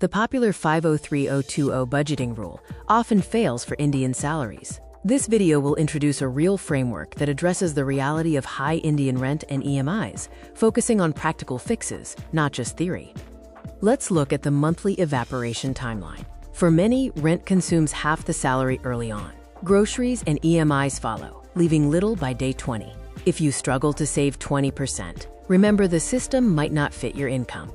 The popular 503-020 budgeting rule often fails for Indian salaries. This video will introduce a real framework that addresses the reality of high Indian rent and EMIs, focusing on practical fixes, not just theory. Let's look at the monthly evaporation timeline. For many, rent consumes half the salary early on. Groceries and EMIs follow, leaving little by day 20. If you struggle to save 20%, remember the system might not fit your income.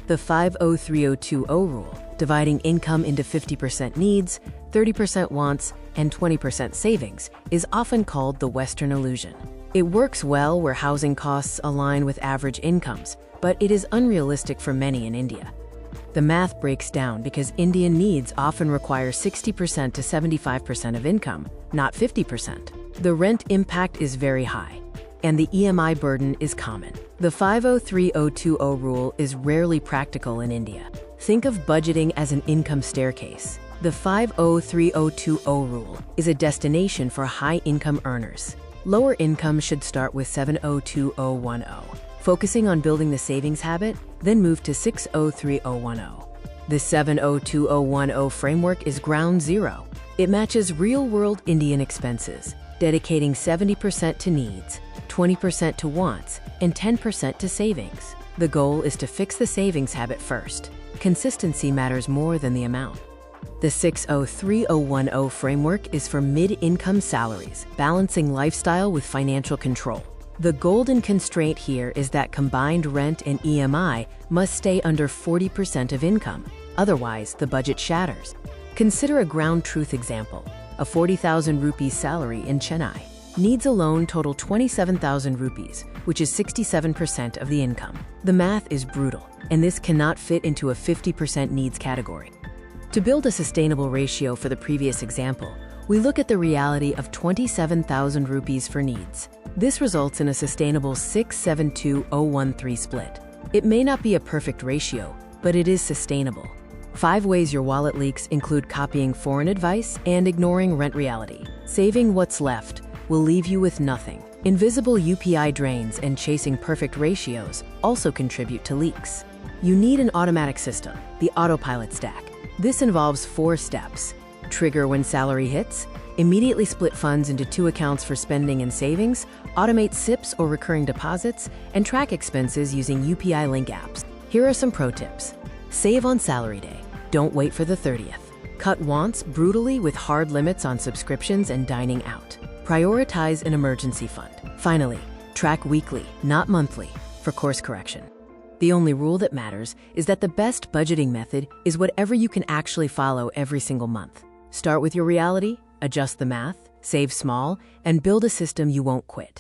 The 503-020 rule, dividing income into 50% needs, 30% wants, and 20% savings, is often called the Western illusion. It works well where housing costs align with average incomes, but it is unrealistic for many in India. The math breaks down because Indian needs often require 60% to 75% of income, not 50%. The rent impact is very high, and the EMI burden is common. The 503-020 rule is rarely practical in India. Think of budgeting as an income staircase. The 503-020 rule is a destination for high-income earners. Lower income should start with 702-010, focusing on building the savings habit, then move to 603-010. The 702-010 framework is ground zero. It matches real-world Indian expenses, dedicating 70% to needs, 20% to wants, and 10% to savings. The goal is to fix the savings habit first. Consistency matters more than the amount. The 603-010 framework is for mid-income salaries, balancing lifestyle with financial control. The golden constraint here is that combined rent and EMI must stay under 40% of income. Otherwise, the budget shatters. Consider a ground truth example. A 40,000 rupees salary in Chennai. Needs alone total 27,000 rupees, which is 67% of the income. The math is brutal, and this cannot fit into a 50% needs category. To build a sustainable ratio for the previous example, we look at the reality of 27,000 rupees for needs. This results in a sustainable 672-013 split. It may not be a perfect ratio, but it is sustainable. 5 ways your wallet leaks include copying foreign advice and ignoring rent reality. Saving what's left will leave you with nothing. Invisible UPI drains and chasing perfect ratios also contribute to leaks. You need an automatic system, the autopilot stack. This involves 4 steps. Trigger when salary hits, immediately split funds into 2 accounts for spending and savings, automate SIPs or recurring deposits, and track expenses using UPI link apps. Here are some pro tips. Save on salary day. Don't wait for the 30th. Cut wants brutally with hard limits on subscriptions and dining out. Prioritize an emergency fund. Finally, track weekly, not monthly, for course correction. The only rule that matters is that the best budgeting method is whatever you can actually follow every single month. Start with your reality, adjust the math, save small, and build a system you won't quit.